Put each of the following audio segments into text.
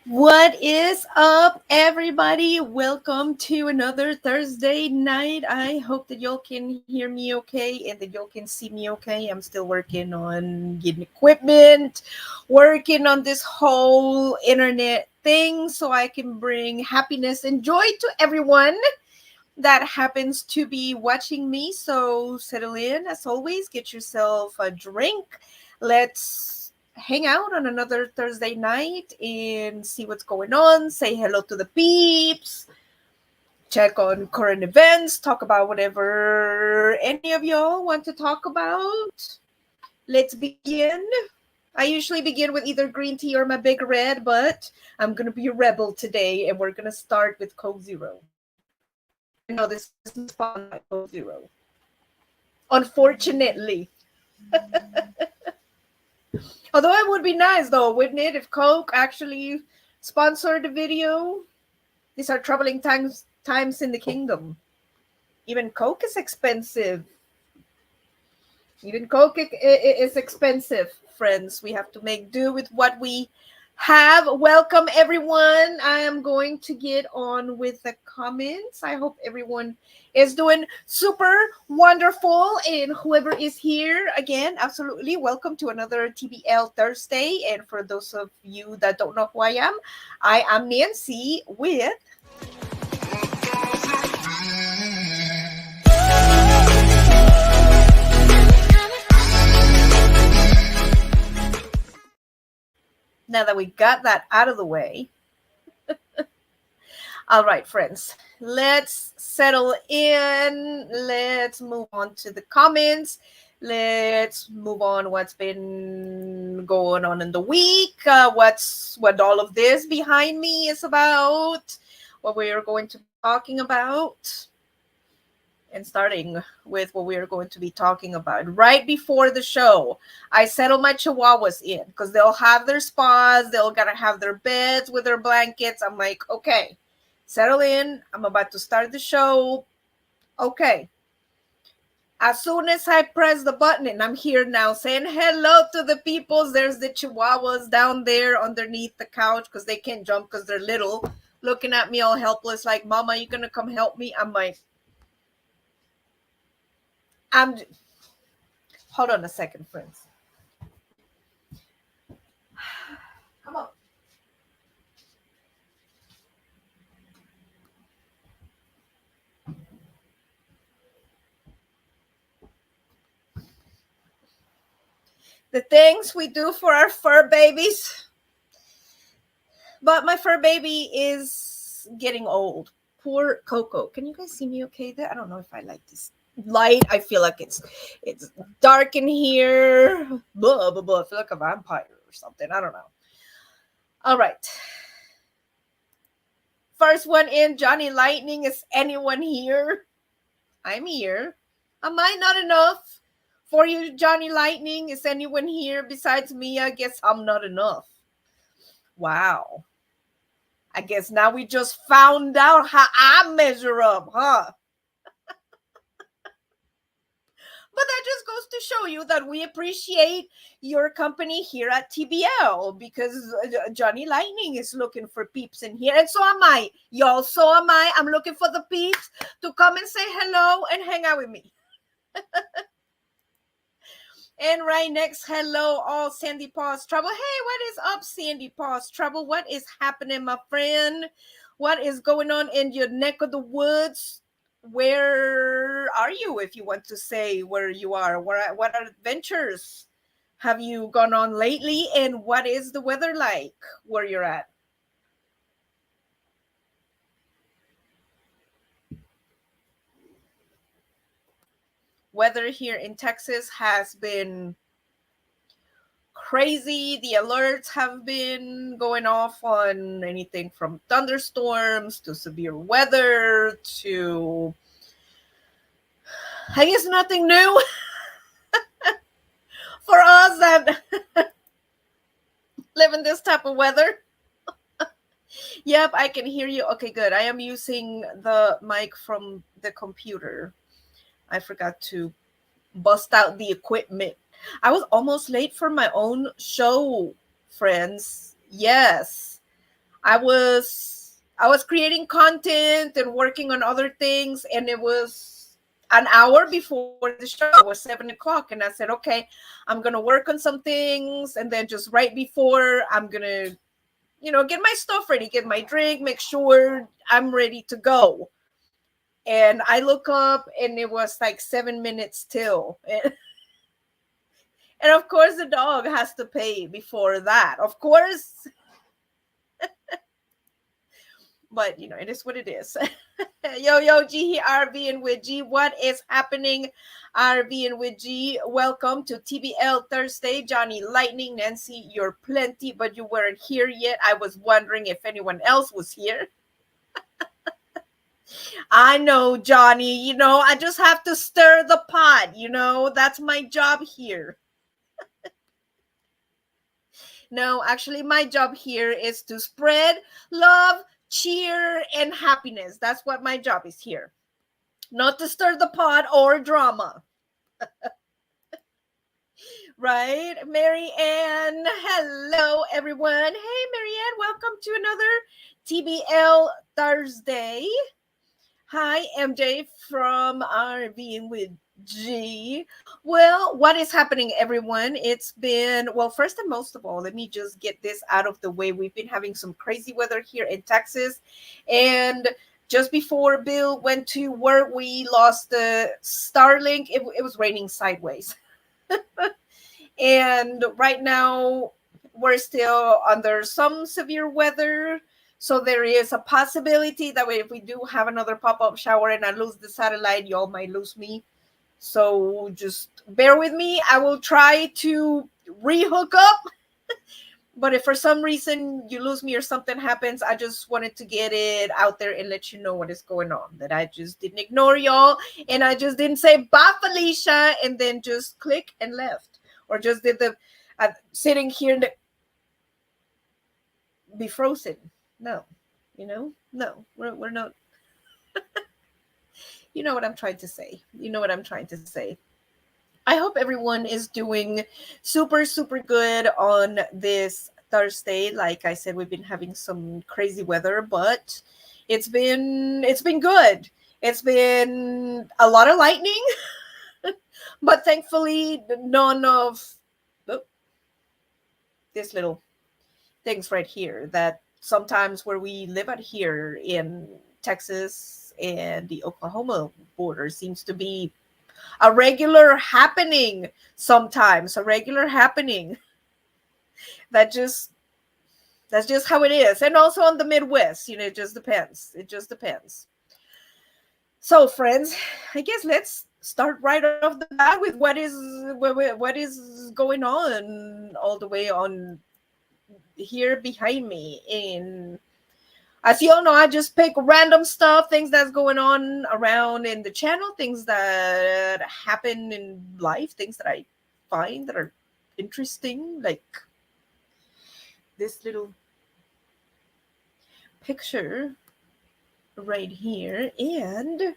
What is up, everybody? Welcome to another Thursday night. I hope that y'all can hear me okay and that y'all can see me okay. I'm still working on getting equipment, working on this whole internet thing so I can bring happiness and joy to everyone that happens to be watching me. So settle in as always, get yourself a drink. Let's hang out on another Thursday night and see what's going on. Say hello to the peeps. Check on current events. Talk about whatever any of y'all want to talk about. Let's begin. I usually begin with either green tea or my big red, but I'm going to be a rebel today and we're going to start with Coke Zero. And no, this is not sponsored by Coke Zero. Unfortunately. Although it would be nice though, wouldn't it, if Coke actually sponsored the video? These are troubling times in the kingdom. Even Coke is expensive. Even Coke is expensive, friends. We have to make do with what we have. Welcome, everyone. I am going to get on with the comments. I hope everyone is doing super wonderful. And whoever is here, again, absolutely welcome to another TBL Thursday. And for those of you that don't know who I am Nancy with now that we got that out of the way. All right, friends, let's settle in. Let's move on to the comments. Let's move on what's been going on in the week, what all of this behind me is about, what we are going to be talking about. And starting with what we are going to be talking about. Right before the show, I settled my chihuahuas in because they'll have their spas, they'll gotta have their beds with their blankets. I'm like, okay, settle in. I'm about to start the show. Okay. As soon as I press the button, and I'm here now saying hello to the peoples, there's the chihuahuas down there underneath the couch because they can't jump because they're little, looking at me all helpless like, Mama, you gonna come help me? I'm like, hold on a second, friends. Come on. The things we do for our fur babies. But my fur baby is getting old. Poor Coco. Can you guys see me okay there? I don't know if I like this light. I feel like it's dark in here. Blah, blah, blah. I feel like a vampire or something. I don't know. All right. First one in, Johnny Lightning. Is anyone here? I'm here. Am I not enough for you, Johnny Lightning? Is anyone here besides me? I guess I'm not enough. Wow. I guess now we just found out how I measure up, huh? But that just goes to show you that we appreciate your company here at TBL because Johnny Lightning is looking for peeps in here. And so am I, y'all. So am I. I'm looking for the peeps to come and say hello and hang out with me. And right next, hello, all Sandy Paws Trouble. Hey, what is up, Sandy Paws Trouble? What is happening, my friend? What is going on in your neck of the woods? Where are you, if you want to say where you are? What adventures have you gone on lately? And what is the weather like where you're at? Weather here in Texas has been crazy. The alerts have been going off on anything from thunderstorms to severe weather to, I guess, nothing new for us that live in this type of weather. Yep, I can hear you. Okay, good. I am using the mic from the computer. I forgot to bust out the equipment. I was almost late for my own show, friends. Yes. I was creating content and working on other things, and it was an hour before the show. It was 7 o'clock, and I said, okay, I'm gonna work on some things, and then just right before, I'm gonna, get my stuff ready, get my drink, make sure I'm ready to go. And I look up, and it was like 7 minutes till. And of course, the dog has to pay before that. Of course, but it is what it is. Yo, G here, RV and with G. What is happening, RV and with G? Welcome to TBL Thursday. Johnny Lightning, Nancy, you're plenty, but you weren't here yet. I was wondering if anyone else was here. I know, Johnny. I just have to stir the pot. That's my job here. No, actually, my job here is to spread love, cheer, and happiness. That's what my job is here. Not to stir the pot or drama. Right? Mary Ann. Hello, everyone. Hey, Mary Ann. Welcome to another TBL Thursday. Hi, MJ from RVing with G. Well, what is happening, everyone? It's been, well, first and most of all, let me just get this out of the way. We've been having some crazy weather here in Texas. And just before Bill went to work, we lost the Starlink. It was raining sideways. And right now, we're still under some severe weather. So there is a possibility that if we do have another pop-up shower and I lose the satellite, y'all might lose me. So just bear with me. I will try to re-hook up. But if for some reason you lose me or something happens, I just wanted to get it out there and let you know what is going on. That I just didn't ignore y'all. And I just didn't say, bye, Felicia, and then just click and left. Or just did the sitting here and be frozen. No, no, we're not. You know what I'm trying to say. I hope everyone is doing super, super good on this Thursday. Like I said, we've been having some crazy weather, but it's been good. It's been a lot of lightning, but thankfully none of this little things right here that sometimes where we live out here in Texas and the Oklahoma border seems to be a regular happening sometimes, that's just how it is. And also on the Midwest, it just depends. So friends, I guess let's start right off the bat with what is going on all the way on here behind me. And as you all know, I just pick random stuff, things that's going on around in the channel, things that happen in life, things that I find that are interesting, like this little picture right here, and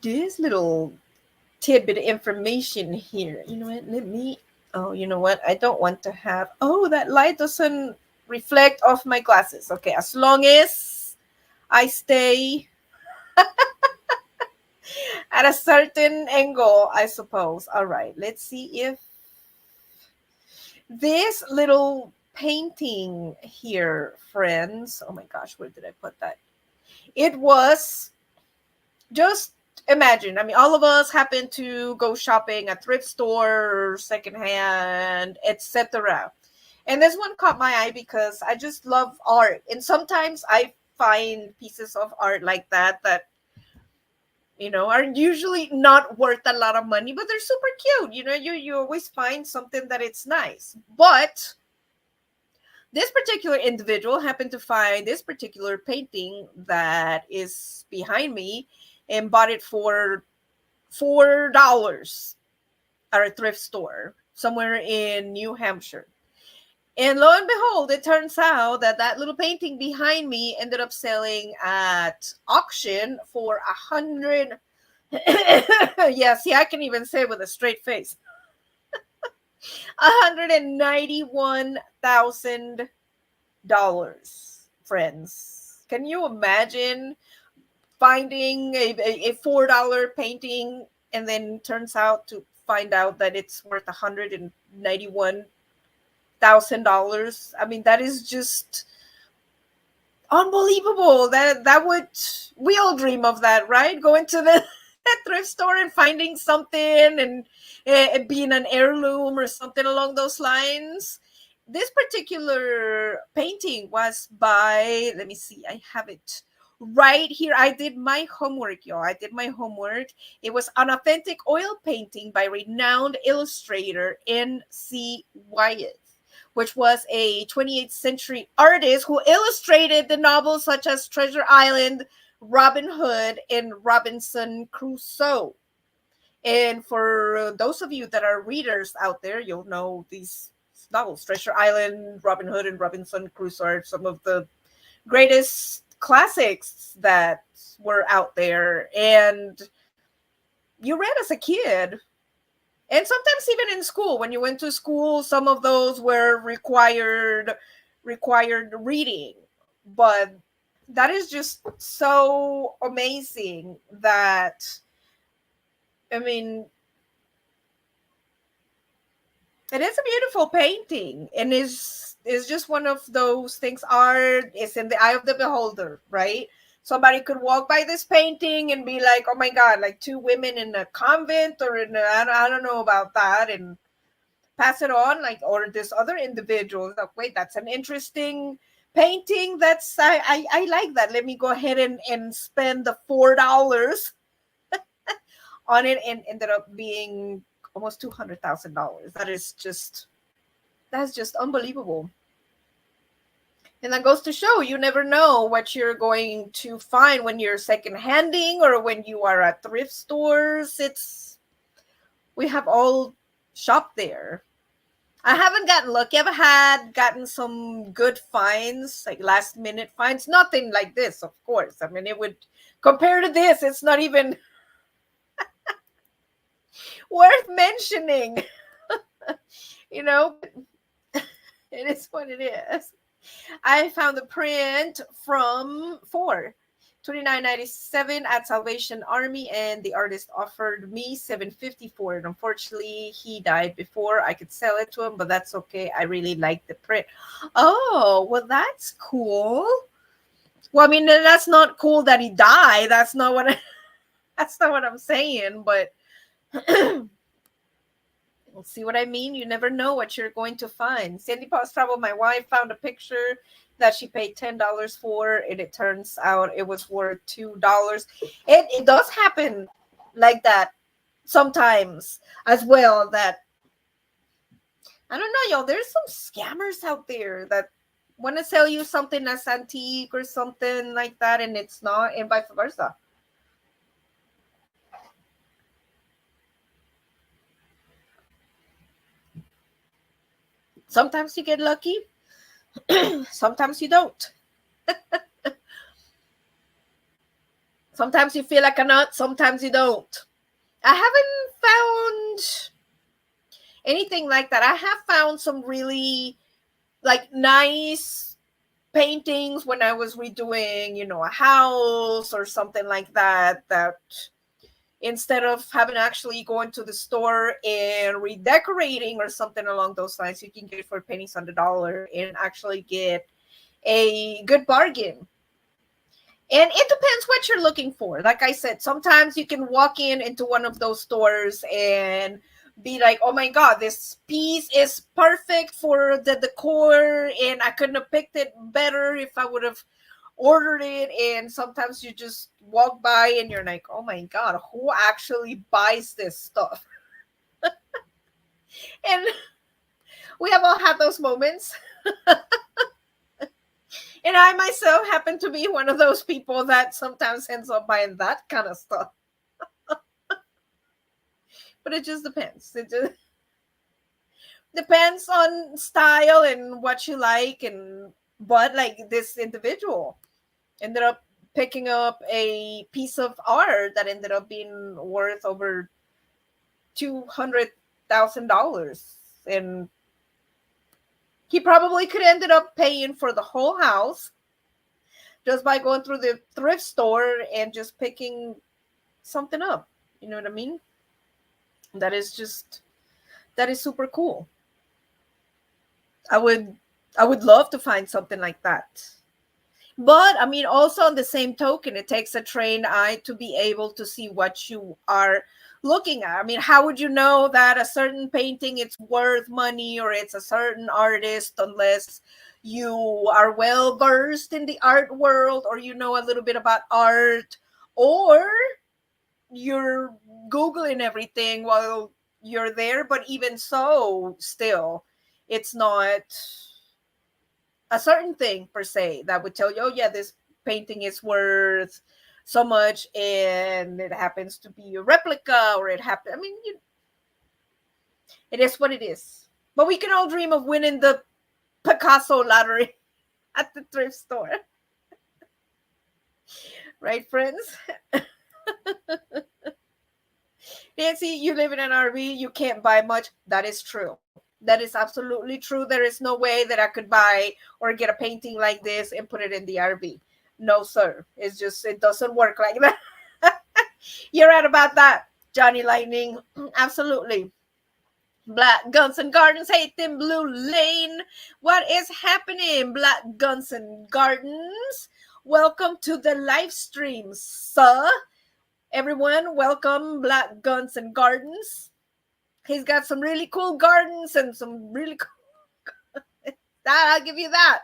this little tidbit of information here. You know what? You know what? I don't want to have, that light doesn't reflect off my glasses. Okay, as long as I stay at a certain angle, I suppose. All right, let's see if this little painting here, friends. Oh my gosh, where did I put that? It was just imagine. I mean, all of us happen to go shopping at thrift store, secondhand, etc. And this one caught my eye because I just love art. And sometimes I find pieces of art like that are usually not worth a lot of money, but they're super cute. You always find something that it's nice. But this particular individual happened to find this particular painting that is behind me and bought it for $4 at a thrift store somewhere in New Hampshire. And lo and behold, it turns out that little painting behind me ended up selling at auction for 100. Yeah, see, I can even say it with a straight face. $191,000. friends. Can you imagine finding a $4 painting and then turns out to find out that it's worth $191,000? I mean, that is just unbelievable. That would, we all dream of that, right? Going to the thrift store and finding something and it being an heirloom or something along those lines. This particular painting was by, let me see, I have it right here. I did my homework, y'all. I did my homework. It was an authentic oil painting by renowned illustrator N.C. Wyeth, which was a 28th century artist who illustrated the novels such as Treasure Island, Robin Hood, and Robinson Crusoe. And for those of you that are readers out there, you'll know these novels. Treasure Island, Robin Hood, and Robinson Crusoe are some of the greatest classics that were out there. And you read as a kid. And sometimes even in school, when you went to school, some of those were required reading. But that is just so amazing that, I mean, it is a beautiful painting and is just one of those things. Art is in the eye of the beholder, right? Somebody could walk by this painting and be like, oh my God, like two women in a convent or in a, I don't know about that, and pass it on, like, or this other individual, like, wait, that's an interesting painting. That's, I like that. Let me go ahead and spend the $4 on it, and ended up being almost $200,000. That's just unbelievable. And that goes to show you never know what you're going to find when you're second handing or when you are at thrift stores. We have all shopped there. I haven't gotten lucky. I've gotten some good finds, like last minute finds. Nothing like this, of course. I mean, it would, compare to this, it's not even worth mentioning. You know, it is what it is. I found the print from for $29.97 at Salvation Army, and the artist offered me $7.50 for it. Unfortunately, he died before I could sell it to him, but that's okay. I really like the print. Oh, well, that's cool. Well, I mean, that's not cool that he died. That's not what that's not what I'm saying, but see what I mean? You never know what you're going to find. Sandy Paws Travel, my wife, found a picture that she paid $10 for, and it turns out it was worth $2. It does happen like that sometimes as well. That, I don't know, y'all. There's some scammers out there that want to sell you something that's antique or something like that, and it's not, and vice versa. Sometimes you get lucky, sometimes you don't. Sometimes you feel like a nut, sometimes you don't. I haven't found anything like that. I have found some really like nice paintings when I was redoing, a house or something like that, that instead of having actually going to the store and redecorating or something along those lines, you can get it for pennies on the dollar and actually get a good bargain. And it depends what you're looking for. Like I said, sometimes you can walk into one of those stores and be like, oh my God, this piece is perfect for the decor, and I couldn't have picked it better if I would have ordered it. And sometimes you just walk by and you're like, oh my God, who actually buys this stuff? And we have all had those moments. And I myself happen to be one of those people that sometimes ends up buying that kind of stuff. But it just depends. It just depends on style and what you like. And but like this individual ended up picking up a piece of art that ended up being worth over $200,000. And He probably could ended up paying for the whole house just by going through the thrift store and just picking something up. You know what I mean? That is just that is super cool. I would I would love to find something like that. But I mean, also on the same token, it takes a trained eye to be able to see what you are looking at. I mean, how would you know that a certain painting it's worth money or it's a certain artist unless you are well versed in the art world or you know a little bit about art or you're googling everything while you're there. But even so, still, it's not a certain thing per se that would tell you, oh yeah, this painting is worth so much, and it happens to be a replica, or it happened. I mean, it is what it is. But we can all dream of winning the Picasso lottery at the thrift store, right, friends? Nancy, you live in an RV, you can't buy much. That is true. That is absolutely true. There is no way that I could buy or get a painting like this and put it in the RV. No, sir. It's just, it doesn't work like that. You're right about that, Johnny Lightning. Absolutely. Black Guns and Gardens, hate them Blue Lane. What is happening, Black Guns and Gardens? Welcome to the live stream, sir. Everyone, welcome, Black Guns and Gardens. He's got some really cool gardens and some really cool. I'll give you that.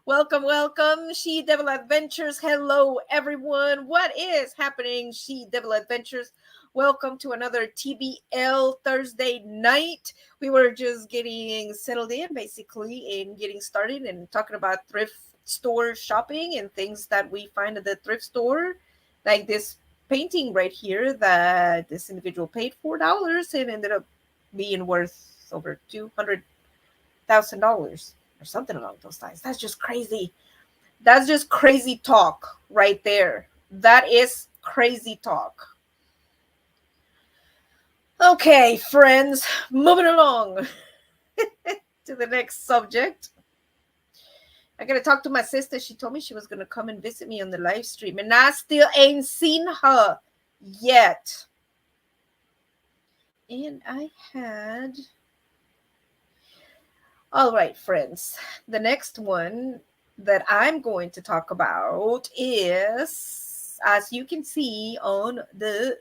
Welcome, welcome, She Devil Adventures. Hello, everyone. What is happening, She Devil Adventures? Welcome to another TBL Thursday night. We were just getting settled in, basically, and getting started and talking about thrift store shopping and things that we find at the thrift store, like this painting right here that this individual paid $4 and ended up being worth over $200,000 or something along those lines. That's just crazy. That's just crazy talk right there. That is crazy talk. Okay, friends, moving along to the next subject. I gotta talk to my sister. She told me she was gonna come and visit me on the live stream, and I still ain't seen her yet. And I had... All right, friends. The next one that I'm going to talk about is, as you can see on the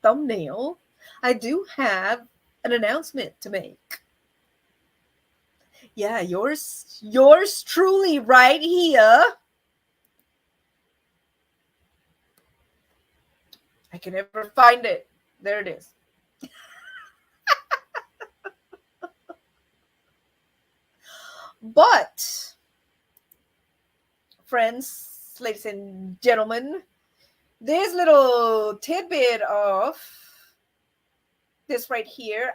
thumbnail, I do have an announcement to make. Yeah, yours truly right here. I can never find it. There it is. But, friends, ladies and gentlemen, this little tidbit of this right here,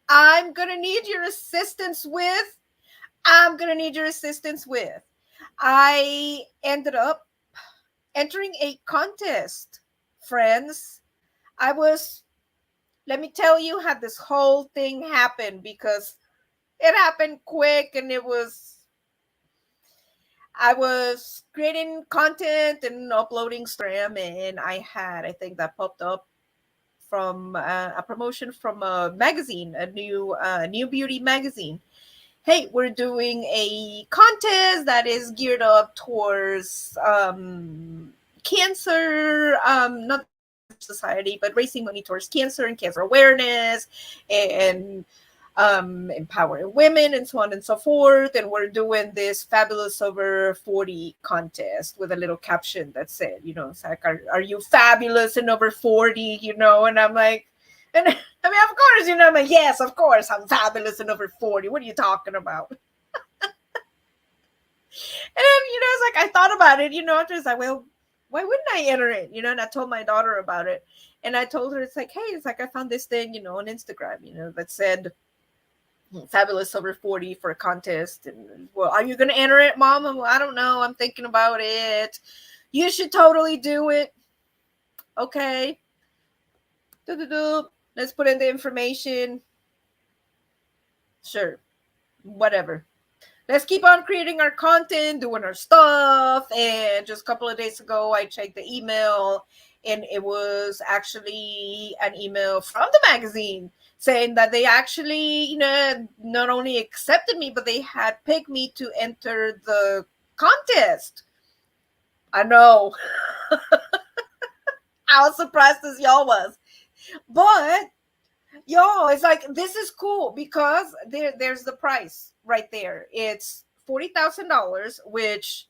I'm going to need your assistance with. I ended up entering a contest, friends. Let me tell you how this whole thing happened, because it happened quick, and I was creating content and uploading Instagram, and I think that popped up from a promotion from a magazine, a new beauty magazine. Hey, we're doing a contest that is geared up towards cancer, not society, but raising money towards cancer and cancer awareness and empowering women and so on and so forth. And we're doing this fabulous over 40 contest with a little caption that said, it's like, are you fabulous and over 40, And I'm like, and I mean, of course, I'm like, yes, of course, I'm fabulous and over 40. What are you talking about? And, it's like, I thought about it, I'm just like, well, why wouldn't I enter it? And I told my daughter about it. And I told her, it's like, hey, it's like, I found this thing, on Instagram, that said fabulous over 40 for a contest. And, well, are you going to enter it, Mom? Well, I don't know. I'm thinking about it. You should totally do it. Okay. Let's put in the information. Sure. whatever. Let's keep on creating our content, doing our stuff. And just a couple of days ago, I checked the email, and it was actually an email from the magazine saying that they actually, not only accepted me, but they had picked me to enter the contest. I know. I was surprised as y'all was. But yo, it's like, this is cool because there's the price right there. It's $40,000, which,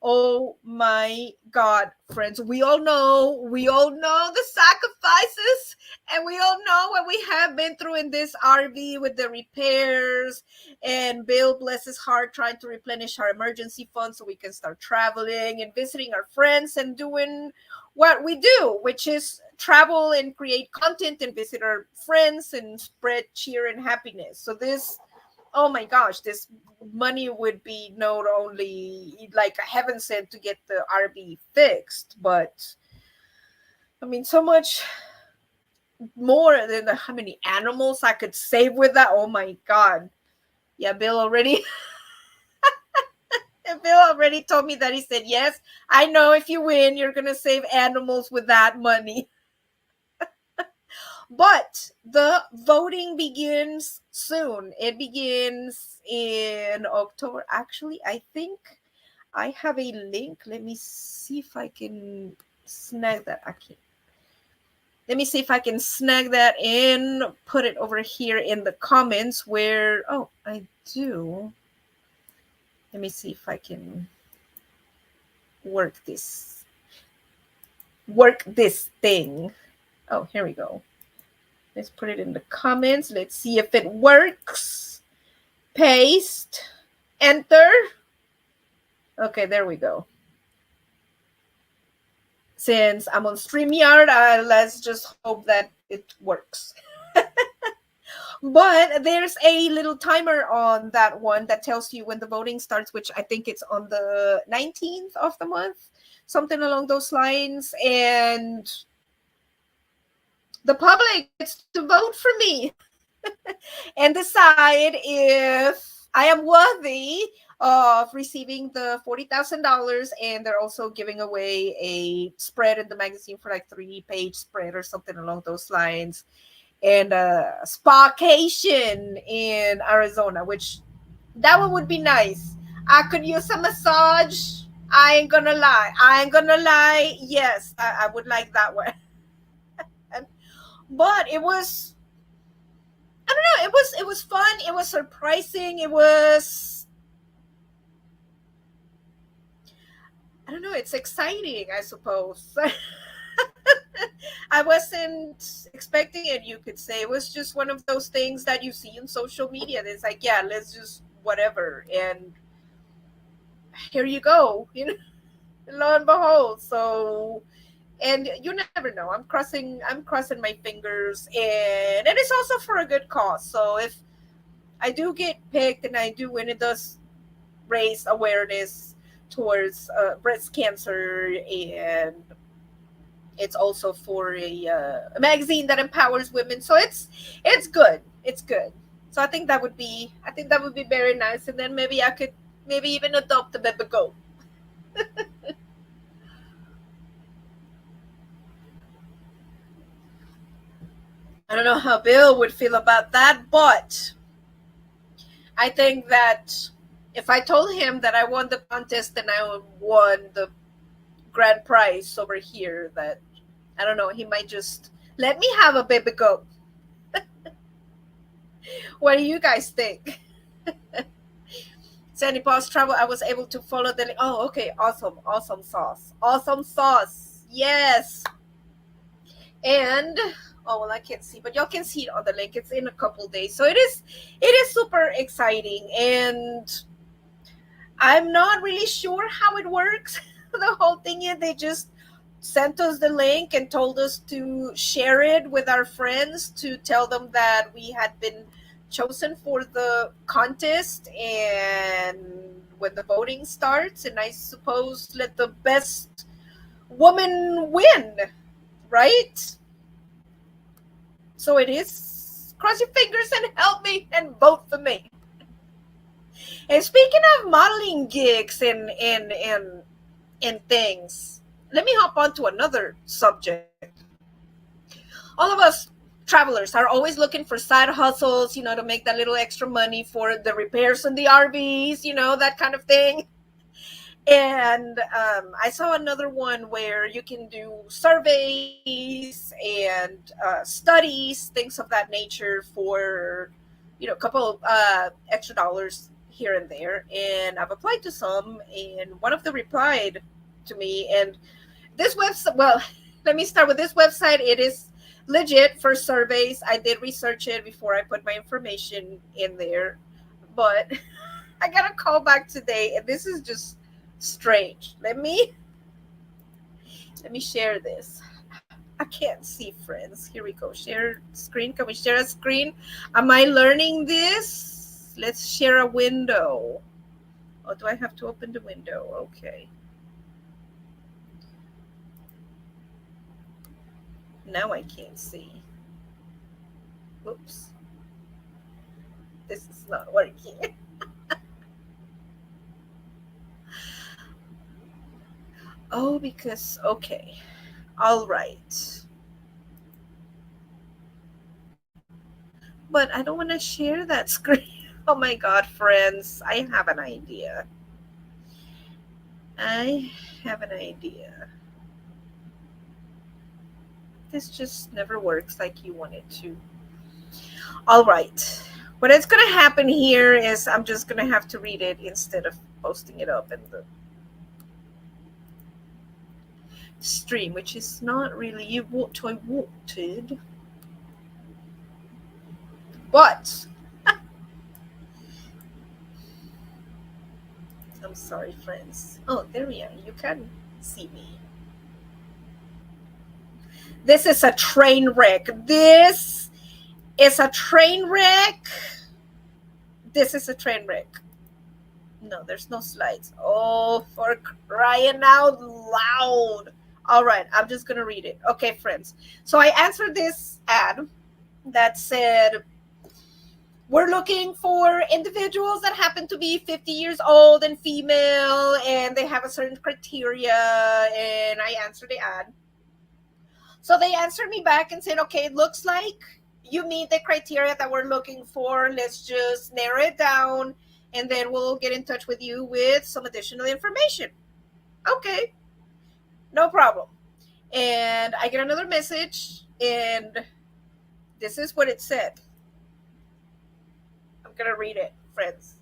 oh my God, friends, we all know the sacrifices, and we all know what we have been through in this RV with the repairs. And Bill, bless his heart, trying to replenish our emergency fund so we can start traveling and visiting our friends and doing what we do, which is travel and create content and visit our friends and spread cheer and happiness. So this, oh my gosh, this money would be not only like a heaven sent to get the RV fixed, but I mean, so much more than how many animals I could save with that. Oh my God. Yeah, Bill already. Bill already told me that. He said, yes, I know if you win, you're going to save animals with that money. But the voting begins soon. It begins in October. Actually, I think I have a link. Let me see if I can snag that. Let me see if I can snag that and put it over here in the comments where, oh, I do. Let me see if I can work this thing. Oh, here we go. Let's put it in the comments. Let's see if it works. Paste. Enter. Okay, there we go. Since I'm on StreamYard, let's just hope that it works. But there's a little timer on that one that tells you when the voting starts, which I think it's on the 19th of the month, something along those lines. And the public gets to vote for me and decide if I am worthy of receiving the $40,000. And they're also giving away a spread in the magazine for like 3-page spread or something along those lines. And a spacation in Arizona, which that one would be nice. I could use a massage. I ain't gonna lie. Yes, I would like that one. But it was, I don't know, it was fun. It was surprising. It was, I don't know, it's exciting, I suppose. I wasn't expecting it, you could say. It was just one of those things that you see on social media. It's like, yeah, let's just whatever. And here you go, lo and behold. So, and you never know. I'm crossing my fingers, and it's also for a good cause. So if I do get picked and I do win, it does raise awareness towards breast cancer, and it's also for a magazine that empowers women. So it's good. It's good. So I think that would be very nice. And then maybe I could even adopt a baby goat. I don't know how Bill would feel about that, but I think that if I told him that I won the contest and I won the grand prize over here, that, I don't know, he might just let me have a baby goat. What do you guys think? Sandy Paws Travel, I was able to follow the link. Oh, okay, awesome sauce. Yes. And oh, well, I can't see, but y'all can see it on the link. It's in a couple days, so it is super exciting. And I'm not really sure how it works. The whole thing is they just sent us the link and told us to share it with our friends, to tell them that we had been chosen for the contest, and when the voting starts, and I suppose let the best woman win, right? So it is. Cross your fingers and help me and vote for me. And speaking of modeling gigs and things, let me hop on to another subject. All of us travelers are always looking for side hustles, to make that little extra money for the repairs on the RVs, that kind of thing. And I saw another one where you can do surveys and studies, things of that nature for, a couple extra dollars here and there. And I've applied to some, and one of them replied to me. And this website, well, let me start with this website. It is legit for surveys. I did research it before I put my information in there, but I got a call back today, and this is just strange. Let me share this. I can't see, friends. Here we go. Share screen. Can we share a screen? Am I learning this? Let's share a window. Oh, do I have to open the window? Okay. Now I can't see. Whoops. This is not working. Oh, because, okay. All right. But I don't want to share that screen. Oh my God, friends. I have an idea. This just never works like you want it to. All right. What is going to happen here is I'm just going to have to read it instead of posting it up in the stream, which is not really what I wanted. But I'm sorry, friends. Oh, there we are. You can see me. This is a train wreck. This is a train wreck. No, there's no slides. Oh, for crying out loud. All right, I'm just going to read it. Okay, friends. So I answered this ad that said, we're looking for individuals that happen to be 50 years old and female, and they have a certain criteria, and I answered the ad. So they answered me back and said, okay, it looks like you meet the criteria that we're looking for. Let's just narrow it down, and then we'll get in touch with you with some additional information. Okay, no problem. And I get another message, and this is what it said. I'm going to read it, friends.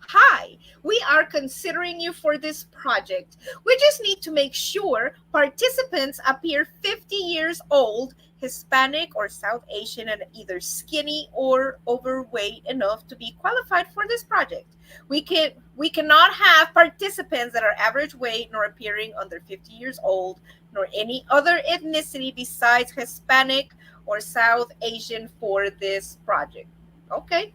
Hi, we are considering you for this project. We just need to make sure participants appear 50 years old, Hispanic or South Asian, and either skinny or overweight enough to be qualified for this project. We cannot have participants that are average weight nor appearing under 50 years old, nor any other ethnicity besides Hispanic or South Asian for this project. Okay.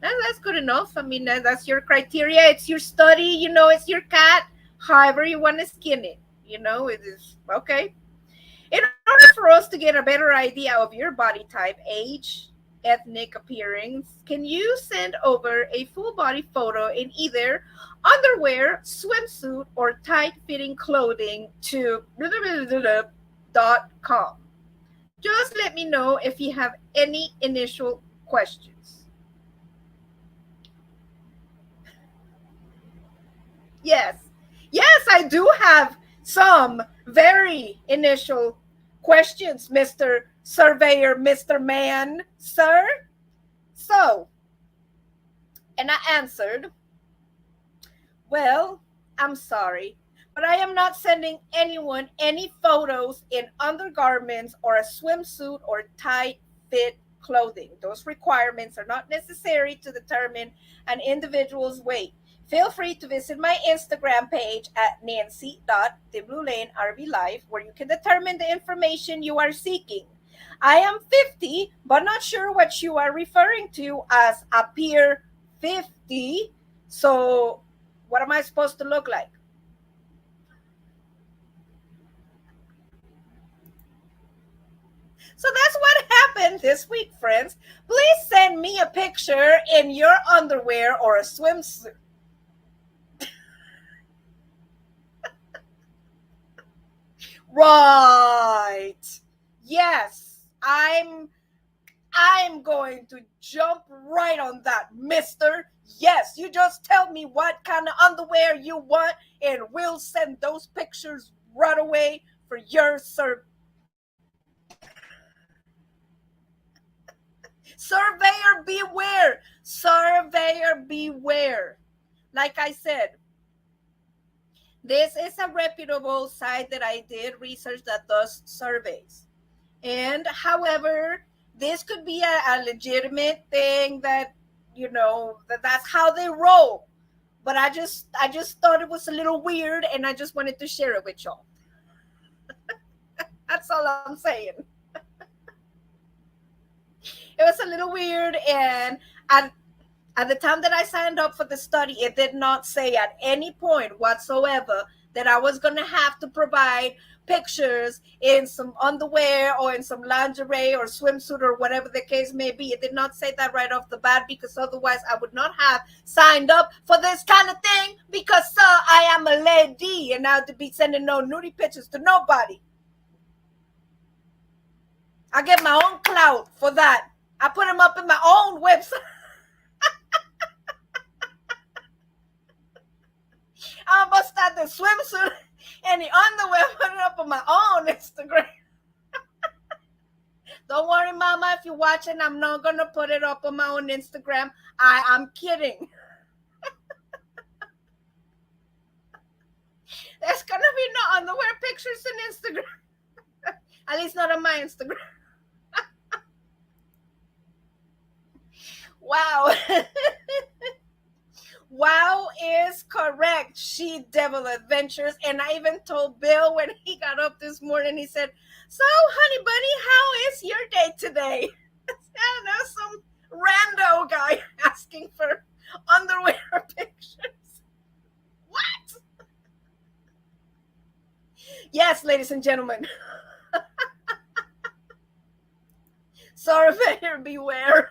That's good enough. I mean, that's your criteria. It's your study, it's your cat. However you want to skin it, it is okay. In order for us to get a better idea of your body type, age, ethnic appearance, can you send over a full body photo in either underwear, swimsuit, or tight-fitting clothing to .com. Just let me know if you have any initial questions. Yes, I do have some very initial questions, Mr. Surveyor, Mr. Man, sir. So, and I answered, well, I'm sorry, but I am not sending anyone any photos in undergarments or a swimsuit or tight fit clothing. Those requirements are not necessary to determine an individual's weight. Feel free to visit my Instagram page at nancy.thebluelanervlife, where you can determine the information you are seeking. I am 50, but not sure what you are referring to as appear 50. So what am I supposed to look like? So that's what happened this week, friends. Please send send me a picture in your underwear or a swimsuit. Right. Yes, I'm going to jump right on that, mister. Yes, you just tell me what kind of underwear you want, and we'll send those pictures right away for your surveyor beware. Surveyor beware. Like I said, this is a reputable site that I did research that does surveys. And however, this could be a legitimate thing that, that's how they roll. But I just thought it was a little weird, and I just wanted to share it with y'all. That's all I'm saying. It was a little weird, and at the time that I signed up for the study, it did not say at any point whatsoever that I was going to have to provide pictures in some underwear or in some lingerie or swimsuit or whatever the case may be. It did not say that right off the bat, because otherwise I would not have signed up for this kind of thing, because, sir, I am a lady and I would be sending no nudie pictures to nobody. I get my own clout for that. I put them up in my own website. I almost had the swimsuit and the underwear, put it up on my own Instagram. Don't worry, mama, if you're watching, I'm not going to put it up on my own Instagram. I'm kidding. There's going to be no underwear pictures on Instagram. At least not on my Instagram. Wow. Wow is correct. She Devil Adventures. And I even told Bill when he got up this morning, he said, "So, honey bunny, how is your day today?" I don't know, some rando guy asking for underwear pictures. What? Yes, ladies and gentlemen. Surveyor beware.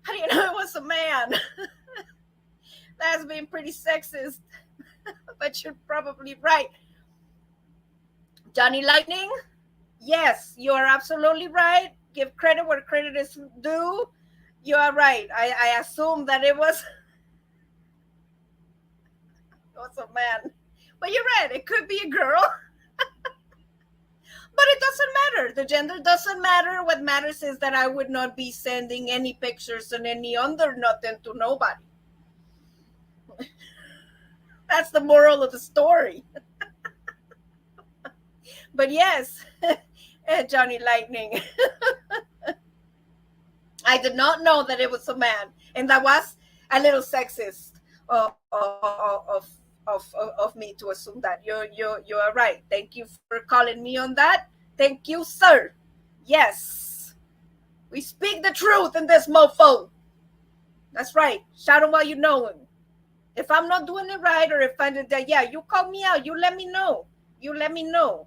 How do you know it was a man? That's being pretty sexist. But you're probably right. Johnny Lightning? Yes, you are absolutely right. Give credit where credit is due. You are right. I assume that it was a man. But you're right. It could be a girl. But it doesn't matter. The gender doesn't matter. What matters is that I would not be sending any pictures on any under nothing to nobody. That's the moral of the story. But yes, Johnny Lightning. I did not know that it was a man, and that was a little sexist of me to assume that. You are right. Thank you for calling me on that. Thank you, sir. Yes, we speak the truth in this mofo. That's right. Shout him while you know him. If I'm not doing it right, or if I did that, yeah, you call me out. You let me know. You let me know.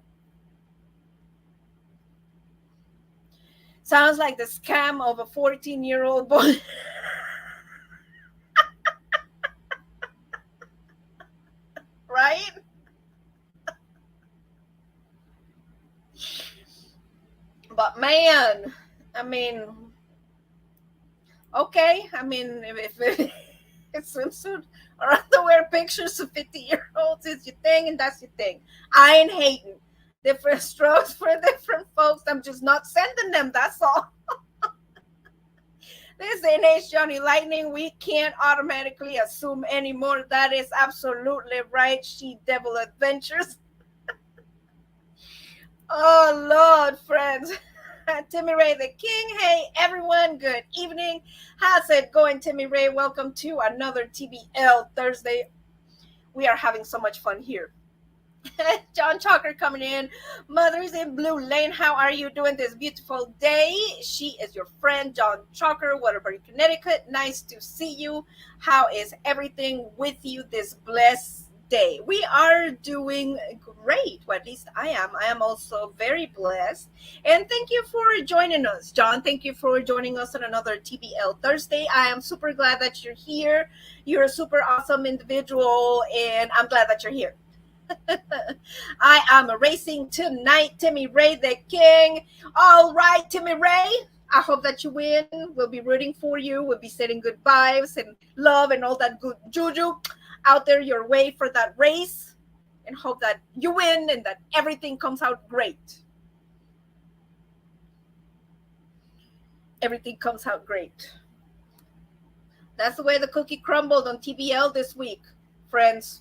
Sounds like the scam of a 14-year-old boy. Right? But man, I mean, okay. I mean, if it's swimsuit or underwear pictures of 50-year-olds is your thing, and that's your thing. I ain't hating. Different strokes for different folks. I'm just not sending them. That's all. This ain't age Johnny Lightning. We can't automatically assume anymore. That is absolutely right. She Devil Adventures. Oh, Lord, friends. Timmy Ray the King. Hey, everyone. Good evening. How's it going, Timmy Ray? Welcome to another TBL Thursday. We are having so much fun here. John Chalker coming in. Mothers in Blue Lane, how are you doing this beautiful day? She is your friend, John Chalker, Waterbury, Connecticut. Nice to see you. How is everything with you this blessed day? We are doing great. Well, at least I am. I am also very blessed. And thank you for joining us, John. Thank you for joining us on another TBL Thursday. I am super glad that you're here. You're a super awesome individual, and I'm glad that you're here. I am racing tonight, Timmy Ray the King. All right, Timmy Ray. I hope that you win. We'll be rooting for you. We'll be sending good vibes and love and all that good juju out there your way for that race, and hope that you win and that everything comes out great. Everything comes out great. That's the way the cookie crumbled on TBL this week, friends.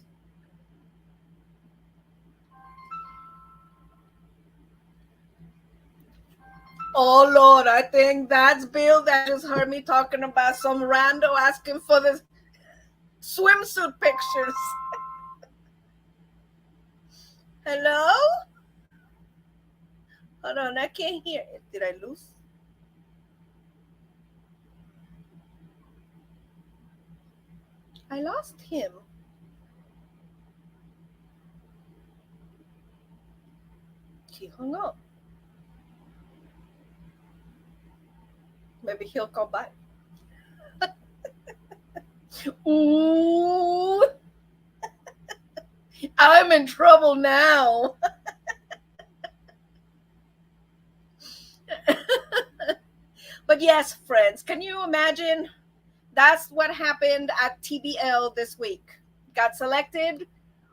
Oh Lord, I think that's Bill that just heard me talking about some rando asking for the swimsuit pictures. Hello? Hold on, I can't hear. Did I lose? I lost him. He hung up. Maybe he'll come back. Ooh. I'm in trouble now. But yes, friends, can you imagine? That's what happened at TBL this week. Got selected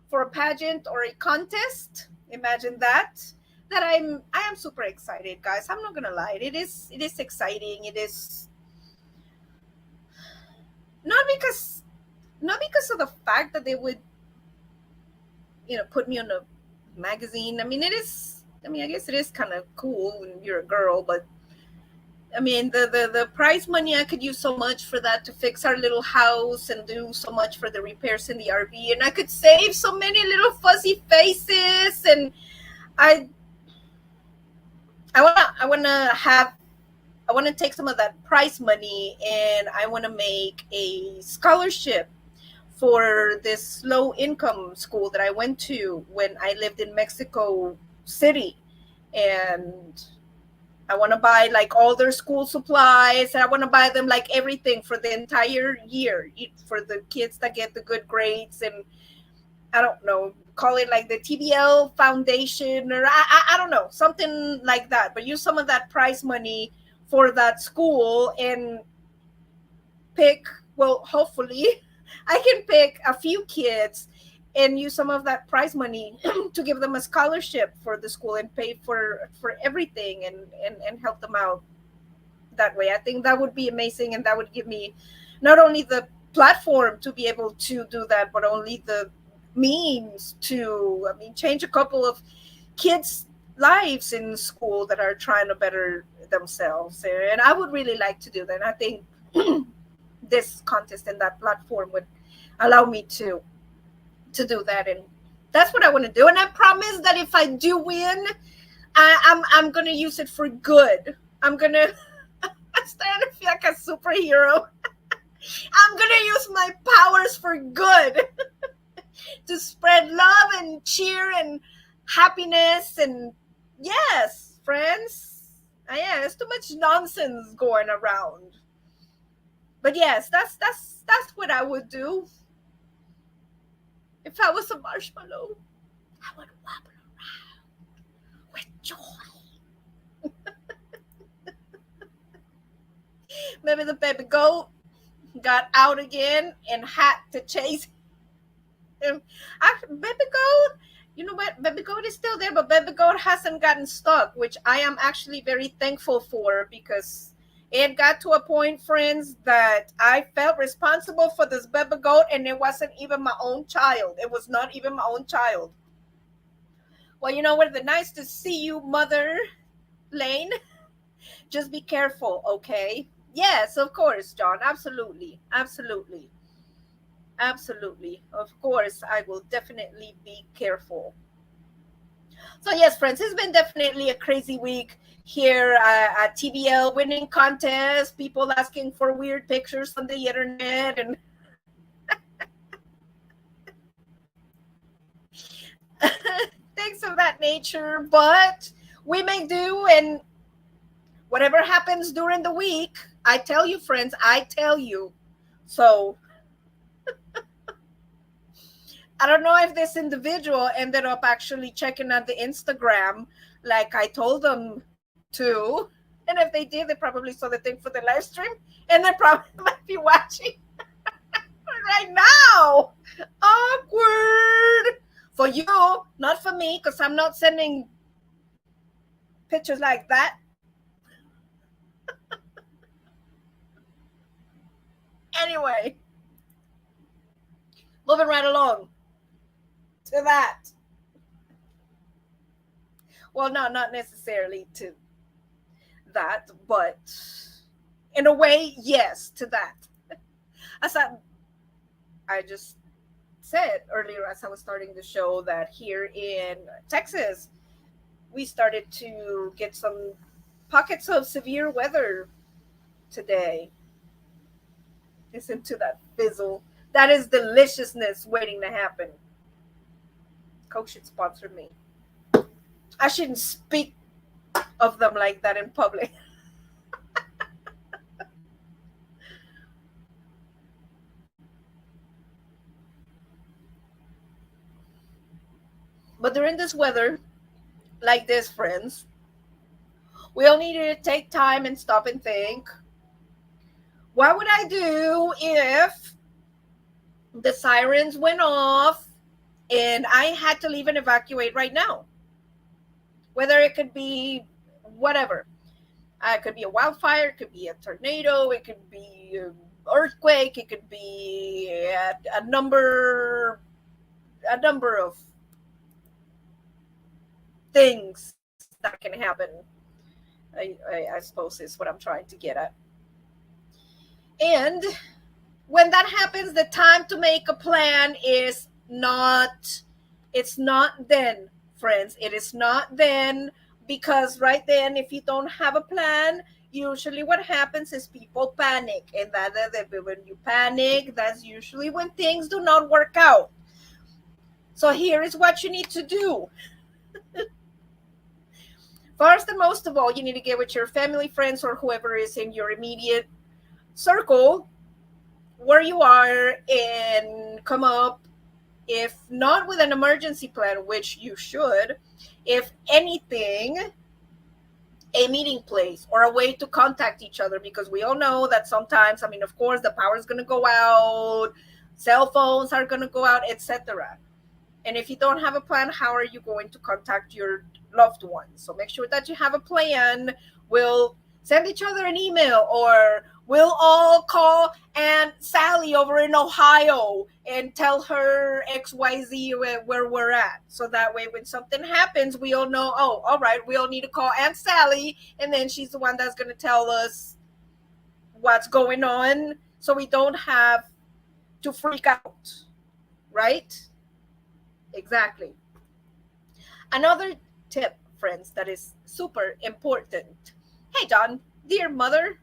for a pageant or a contest. Imagine that. I am super excited, guys. I'm not gonna lie. It is exciting. It is not because of the fact that they would, put me on a magazine. I mean, I guess it is kind of cool when you're a girl, but I mean, the prize money, I could use so much for that to fix our little house and do so much for the repairs in the RV, and I could save so many little fuzzy faces. And I I want to take some of that prize money, and I want to make a scholarship for this low income school that I went to when I lived in Mexico City. And I want to buy like all their school supplies, and I want to buy them like everything for the entire year for the kids that get the good grades. And I don't know, call it like the TBL Foundation, or I don't know, something like that. But use some of that prize money for that school and pick, well, hopefully, I can pick a few kids and use some of that prize money to give them a scholarship for the school and pay for everything, and help them out that way. I think that would be amazing, and that would give me not only the platform to be able to do that, but only the means to, I mean, change a couple of kids' lives in school that are trying to better themselves. And I would really like to do that. And I think this contest and that platform would allow me to do that. And that's what I want to do. And I promise that if I do win, I'm gonna use it for good. I'm starting to feel like a superhero. I'm gonna use my powers for good to spread love and cheer and happiness. And yes, friends, yeah, there's too much nonsense going around. But yes, that's what I would do if I was a marshmallow. I would wobble around with joy. Maybe the baby goat got out again and had to chase him. Baby goat, you know what? Baby goat is still there, but baby goat hasn't gotten stuck, which I am actually very thankful for, because it got to a point, friends, that I felt responsible for this baby goat, and it wasn't even my own child. It was not even my own child. Well, you know what? Nice to see you, Mother Lane. Just be careful, okay? Yes, of course, John. Absolutely. Absolutely. Absolutely. Of course, I will definitely be careful. So, yes, friends, it's been definitely a crazy week here at TBL winning contest. People asking for weird pictures on the internet. And things of that nature. But we make do, and whatever happens during the week, I tell you, friends, I tell you. So I don't know if this individual ended up actually checking out the Instagram like I told them to. And if they did, they probably saw the thing for the live stream, and they probably might be watching right now. Awkward for you, not for me, because I'm not sending pictures like that. Anyway, moving right along to that. Well, no, not necessarily to that, but in a way, yes, to that. As I just said earlier, as I was starting the show, that here in Texas, we started to get some pockets of severe weather today. Listen to that fizzle. That is deliciousness waiting to happen. Coke should sponsor me. I shouldn't speak of them like that in public. But during this weather, like this, friends, we all need to take time and stop and think, what would I do if the sirens went off and I had to leave and evacuate right now? Whether it could be whatever. It could be a wildfire, it could be a tornado, it could be an earthquake, it could be a number of things that can happen. I suppose is what I'm trying to get at. And when that happens, the time to make a plan is not, it's not then, friends. It is not then, because right then, if you don't have a plan, usually what happens is people panic. And that when you panic, that's usually when things do not work out. So here is what you need to do. First and most of all, you need to get with your family, friends, or whoever is in your immediate circle where you are and come up, if not with an emergency plan, which you should, if anything, a meeting place or a way to contact each other, because we all know that sometimes, I mean, of course, the power is going to go out, cell phones are going to go out, etc. And if you don't have a plan, how are you going to contact your loved ones? So make sure that you have a plan. We'll send each other an email, or we'll all call Aunt Sally over in Ohio and tell her XYZ where we're at. So that way, when something happens, we all know, oh, all right, we all need to call Aunt Sally. And then she's the one that's going to tell us what's going on, so we don't have to freak out, right? Exactly. Another tip, friends, that is super important. Hey, John, dear mother,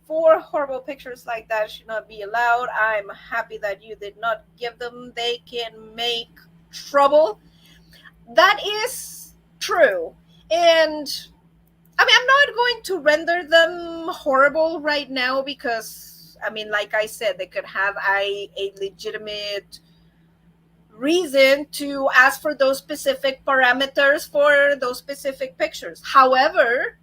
for horrible pictures like that should not be allowed. I'm happy that you did not give them. They can make trouble. That is true. And I mean, I'm not going to render them horrible right now because, I mean, like I said, they could have a legitimate reason to ask for those specific parameters for those specific pictures. However,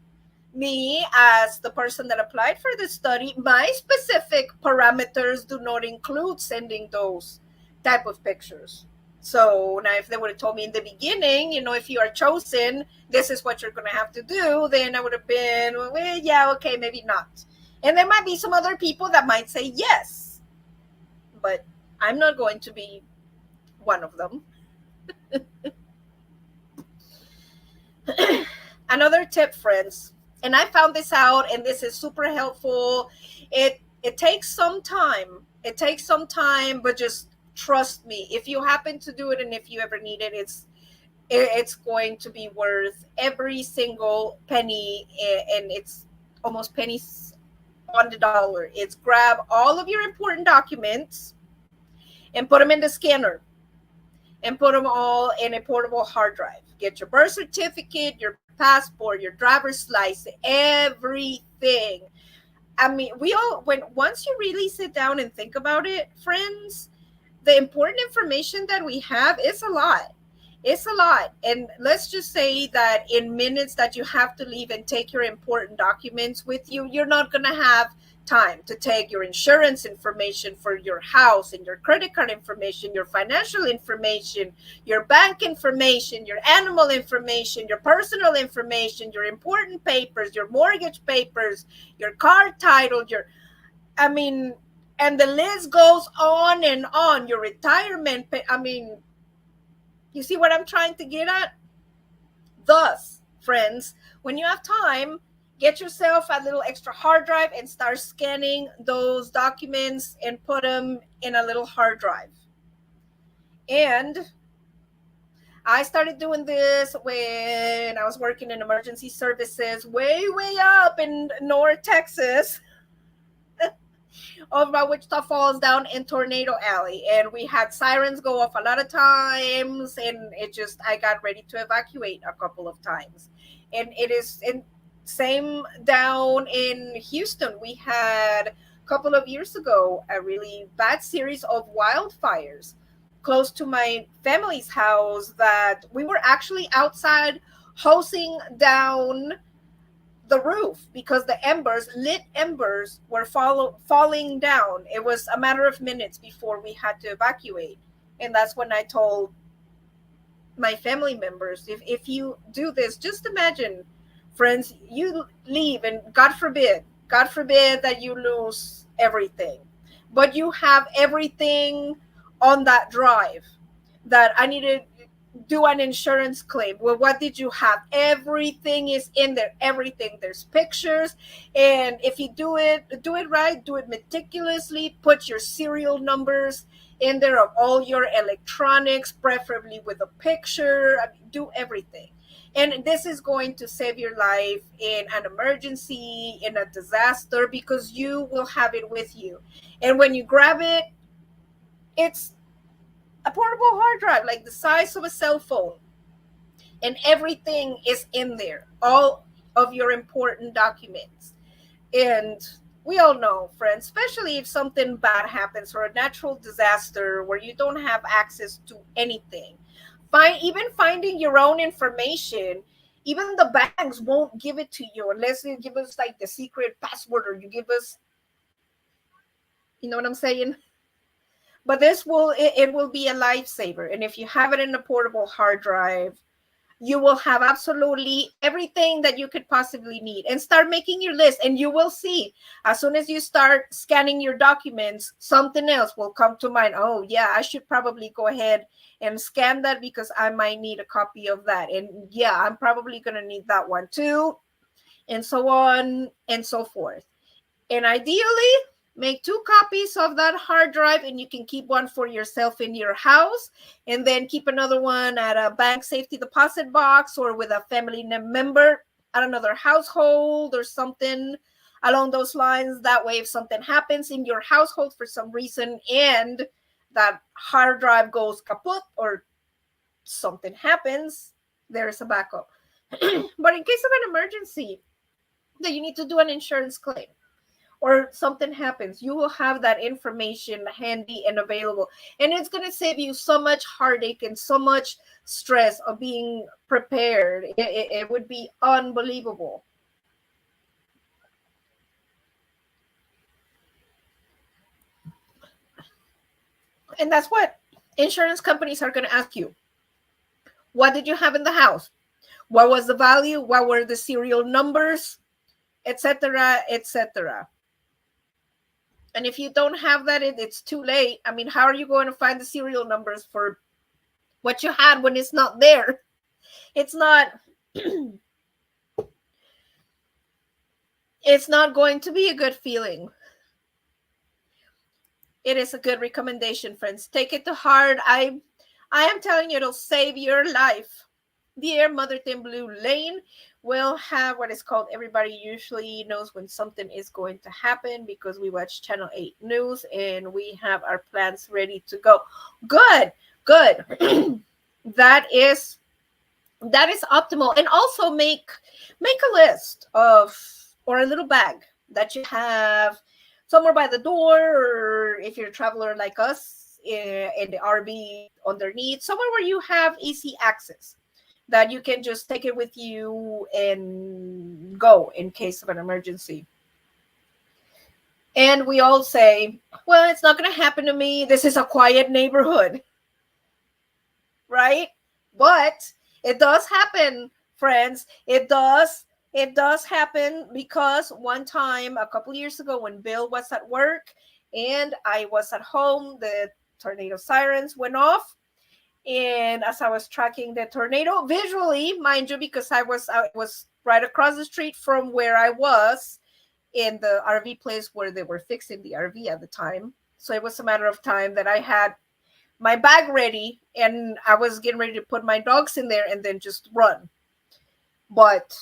me as the person that applied for the study, my specific parameters do not include sending those type of pictures. So now if they would have told me in the beginning, you know, if you are chosen, this is what you're going to have to do, then I would have been, well, yeah, okay, maybe not. And there might be some other people that might say yes, but I'm not going to be one of them. Another tip, friends, and I found this out, and this is super helpful. It takes some time. It takes some time, but just trust me. If you happen to do it, and if you ever need it, it's going to be worth every single penny, and it's almost pennies on the dollar. It's grab all of your important documents and put them in the scanner. and put them all in a portable hard drive. Get your birth certificate, your passport, your driver's license, everything. I mean, we all, when once you really sit down and think about it, friends, the important information that we have is a lot. It's a lot. And let's just say that in minutes that you have to leave and take your important documents with you, you're not going to have time to take your insurance information for your house and your credit card information, your financial information, your bank information, your animal information, your personal information, your important papers, your mortgage papers, your car title, I mean, and the list goes on and on. Your retirement pay, I mean, you see what I'm trying to get at? Thus, friends, when you have time, get yourself a little extra hard drive and start scanning those documents and put them in a little hard drive. And I started doing this when I was working in emergency services way up in North Texas. Over by Wichita Falls down in Tornado Alley. And we had sirens go off a lot of times. And I got ready to evacuate a couple of times. And it is same down in Houston. We had a couple of years ago a really bad series of wildfires close to my family's house that we were actually outside hosing down the roof because the lit embers were falling down. It was a matter of minutes before we had to evacuate. And that's when I told my family members, if you do this, just imagine, friends, you leave and God forbid that you lose everything. But you have everything on that drive that I needed do an insurance claim. Well, what did you have? Everything is in there. Everything. There's pictures. And if you do it right, do it meticulously, put your serial numbers in there of all your electronics, preferably with a picture. I mean, do everything. And this is going to save your life in an emergency, in a disaster, because you will have it with you. And when you grab it, it's a portable hard drive, like the size of a cell phone. And everything is in there, all of your important documents. And we all know, friends, especially if something bad happens or a natural disaster where you don't have access to anything, even finding your own information, even the banks won't give it to you unless you give us like the secret password or you give us, you know what I'm saying? But it will be a lifesaver. And if you have it in a portable hard drive, you will have absolutely everything that you could possibly need. And start making your list, and you will see as soon as you start scanning your documents, something else will come to mind. Oh yeah, I should probably go ahead and scan that because I might need a copy of that. And yeah, I'm probably going to need that one too, and so on and so forth. And ideally, make 2 copies of that hard drive, and you can keep one for yourself in your house, and then keep another one at a bank safety deposit box or with a family member at another household or something along those lines. That way, if something happens in your household for some reason and that hard drive goes kaput or something happens, there's a backup. But in case of an emergency that you need to do an insurance claim, or something happens, you will have that information handy and available. And it's going to save you so much heartache and so much stress of being prepared. It would be unbelievable. And that's what insurance companies are going to ask you. What did you have in the house? What was the value? What were the serial numbers? Etc., etc. And if you don't have that, it's too late. I mean, how are you going to find the serial numbers for what you had when it's not there? It's not it's not going to be a good feeling. It is a good recommendation, friends. Take it to heart. I am telling you, it'll save your life. Dear Mother Thin Blue Lane will have what is called, everybody usually knows when something is going to happen because we watch Channel 8 News and we have our plans ready to go. Good. Good. that is that is optimal. And also make a list of, or a little bag that you have somewhere by the door, or if you're a traveler like us, in the RV underneath, somewhere where you have easy access, that you can just take it with you and go in case of an emergency. And we all say, well, it's not going to happen to me, this is a quiet neighborhood, right? But it does happen, friends. It does happen, because one time a couple years ago, when Bill was at work and I was at home, the tornado sirens went off. And as I was tracking the tornado visually, mind you, because I was right across the street from where I was in the RV place where they were fixing the RV at the time. So it was a matter of time that I had my bag ready, and I was getting ready to put my dogs in there and then just run. But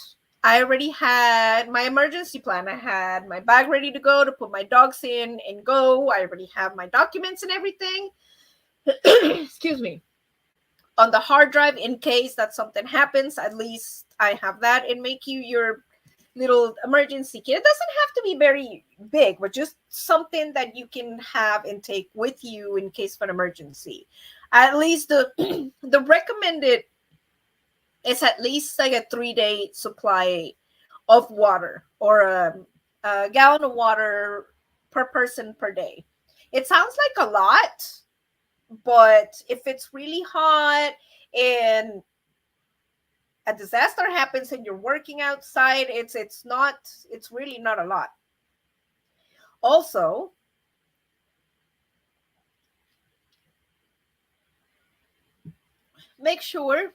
I already had my emergency plan. I had my bag ready to go to put my dogs in and go. I already have my documents and everything. Excuse me. On the hard drive, in case that something happens, at least I have that, and make you your little emergency kit. It doesn't have to be very big, but just something that you can have and take with you in case of an emergency. At least the the recommended is at least like a 3-day supply of water, or a gallon of water per person per day. It sounds like a lot, but if it's really hot and a disaster happens and you're working outside, it's really not a lot. Also, make sure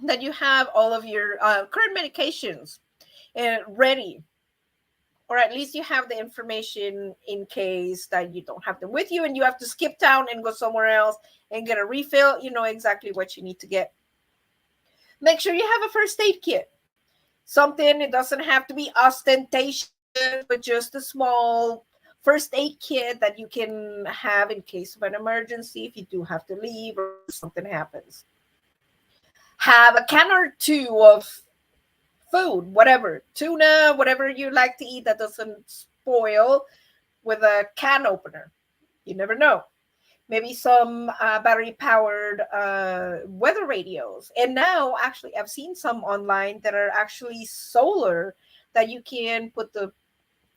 that you have all of your current medications ready, or at least you have the information in case that you don't have them with you and you have to skip town and go somewhere else and get a refill. You know exactly what you need to get. Make sure you have a first aid kit. Something, it doesn't have to be ostentatious, but just a small first aid kit that you can have in case of an emergency, if you do have to leave or something happens. Have a can or two of food, whatever, tuna, whatever you like to eat that doesn't spoil, with a can opener. You never know. Maybe some battery powered weather radios. And now, actually, I've seen some online that are actually solar, that you can put the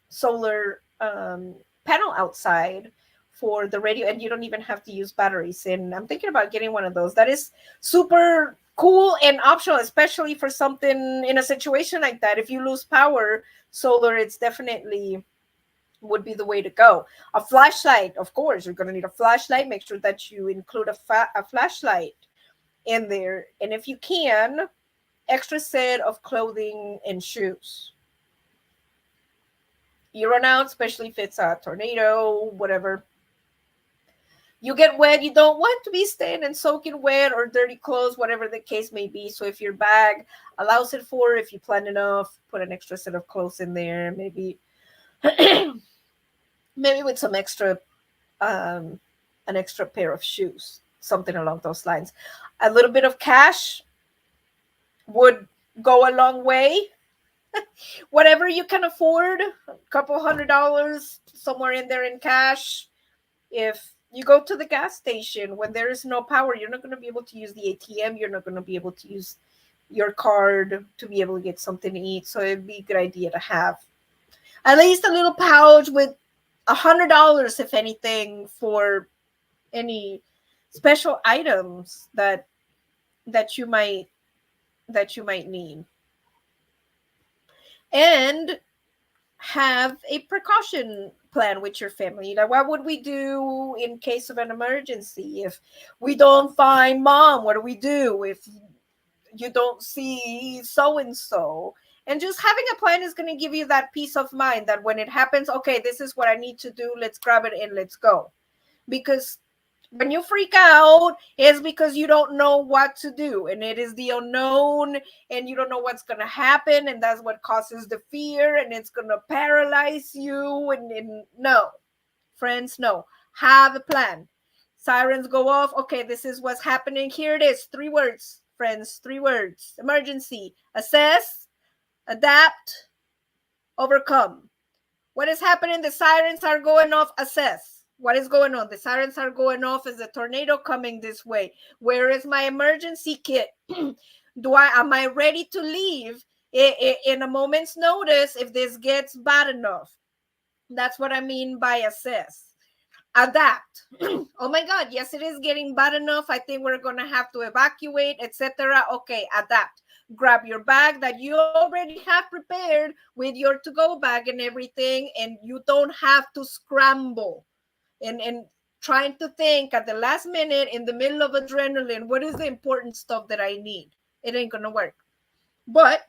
solar panel outside for the radio, and you don't even have to use batteries. And I'm thinking about getting one of those. That is super cool and optional, especially for something in a situation like that. If you lose power, solar, it's definitely would be the way to go. A flashlight, of course, you're going to need a flashlight. Make sure that you include a flashlight in there. And if you can, extra set of clothing and shoes. You run out, especially if it's a tornado, whatever. You get wet, you don't want to be staying and soaking wet or dirty clothes, whatever the case may be. So if your bag allows it for, if you plan enough, put an extra set of clothes in there, maybe maybe with some extra an extra pair of shoes, something along those lines. A little bit of cash would go a long way. Whatever you can afford, a couple $100 somewhere in there in cash. If you go to the gas station when there is no power, you're not going to be able to use the ATM. You're not going to be able to use your card to be able to get something to eat. So it'd be a good idea to have at least a little pouch with $100, if anything, for any special items that you might need. And have a precaution plan with your family. Like, what would we do in case of an emergency? If we don't find mom, what do we do? If you don't see so and so, and just having a plan is going to give you that peace of mind that when it happens, okay, this is what I need to do, let's grab it and let's go. Because when you freak out, it's because you don't know what to do, and it is the unknown, and you don't know what's going to happen, and that's what causes the fear, and it's going to paralyze you. And no, friends, no. Have a plan. Sirens go off. Okay, this is what's happening. Here it is. 3 words, friends. 3 words. Emergency. Assess, adapt, overcome. What is happening? The sirens are going off. Assess. What is going on? The sirens are going off. Is a tornado coming this way? Where is my emergency kit? Am I ready to leave in a moment's notice if this gets bad enough? That's what I mean by assess. Adapt. Oh my God, yes, it is getting bad enough. I think we're gonna have to evacuate, etc. Okay, adapt. Grab your bag that you already have prepared with your to-go bag and everything, and you don't have to scramble and trying to think at the last minute in the middle of adrenaline, what is the important stuff that I need? It ain't gonna work. But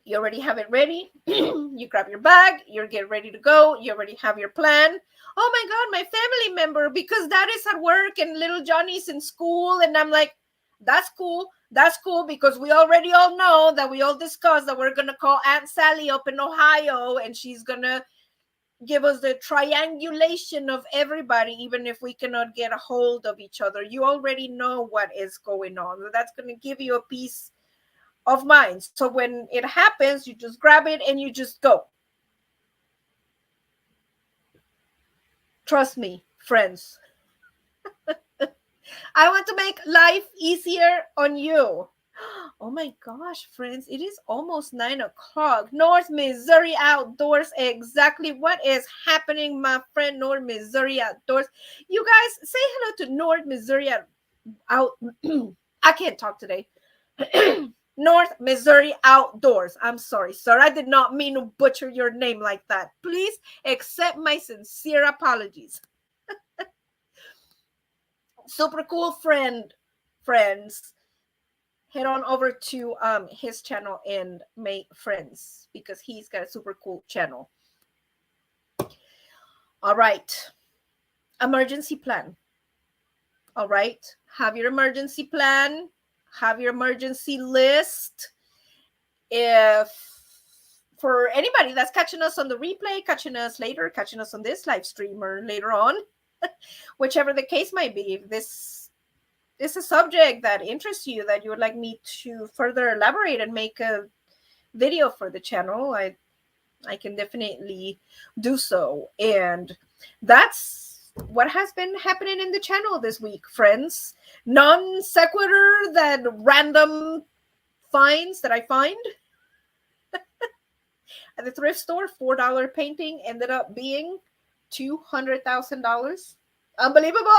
you already have it ready. You grab your bag, you're getting ready to go, you already have your plan. Oh my God, my family member, because Dad is at work and little Johnny's in school. And I'm like, that's cool. That's cool, because we already all know that we all discussed that we're going to call Aunt Sally up in Ohio, and she's going to give us the triangulation of everybody, even if we cannot get a hold of each other. You already know what is going on. That's going to give you a peace of mind. So when it happens, you just grab it and you just go. Trust me, friends. I want to make life easier on you. Oh my gosh, friends, it is almost 9 o'clock. North Missouri Outdoors. Exactly what is happening, my friend. North Missouri Outdoors. You guys, say hello to North Missouri Out. I can't talk today. North Missouri Outdoors. I'm sorry, sir. I did not mean to butcher your name like that. Please accept my sincere apologies. Super cool friends. Head on over to his channel and make friends, because he's got a super cool channel. All right. Emergency plan. All right. Have your emergency plan. Have your emergency list. If for anybody that's catching us on the replay, catching us later, catching us on this live stream or later on, whichever the case might be, if this is a subject that interests you, that you would like me to further elaborate and make a video for the channel, I can definitely do so. And that's what has been happening in the channel this week, friends. Non sequitur, that random finds that I find at the thrift store. $4 painting ended up being $200,000. Unbelievable.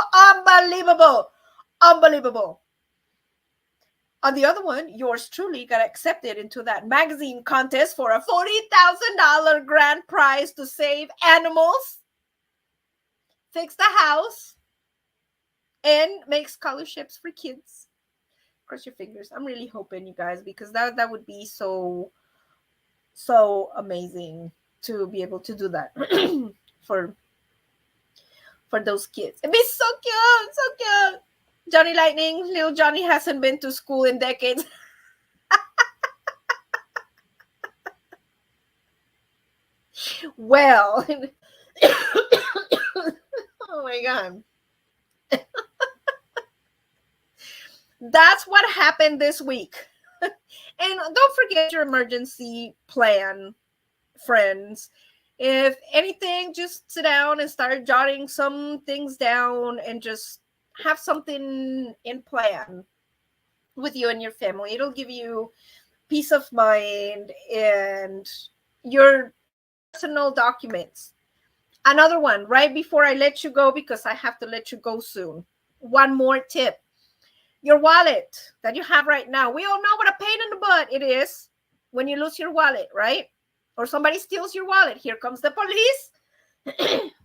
On the other one, yours truly got accepted into that magazine contest for a $40,000 grand prize to save animals, fix the house, and make scholarships for kids. Cross your fingers. I'm really hoping, you guys, because that would be so amazing to be able to do that for those kids. It'd be so cute. Johnny Lightning, little Johnny hasn't been to school in decades. Well, oh my God. That's what happened this week. And don't forget your emergency plan, friends. If anything, just sit down and start jotting some things down and just have something in plan with you and your family. It'll give you peace of mind and your personal documents. Another one, right before I let you go, because I have to let you go soon. One more tip. Your wallet that you have right now. We all know what a pain in the butt it is when you lose your wallet, right? Or somebody steals your wallet. Here comes the police.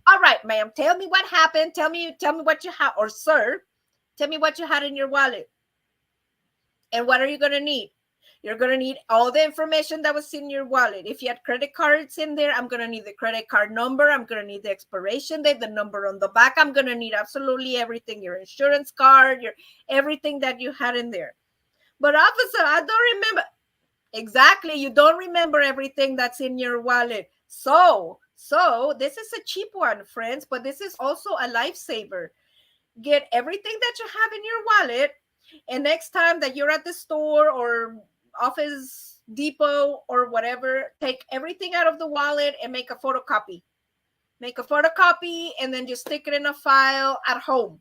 All right, ma'am, tell me what happened. Tell me what you have. Or sir, tell me what you had in your wallet. And what are you going to need? You're going to need all the information that was in your wallet. If you had credit cards in there, I'm going to need the credit card number. I'm going to need the expiration date, the number on the back. I'm going to need absolutely everything, your insurance card, your everything that you had in there. But officer, I don't remember. Exactly. You don't remember everything that's in your wallet. So this is a cheap one, friends, but this is also a lifesaver. get everything that you have in your wallet, and next time that you're at the store or Office Depot or whatever, take everything out of the wallet and make a photocopy. Make a photocopy and then just stick it in a file at home.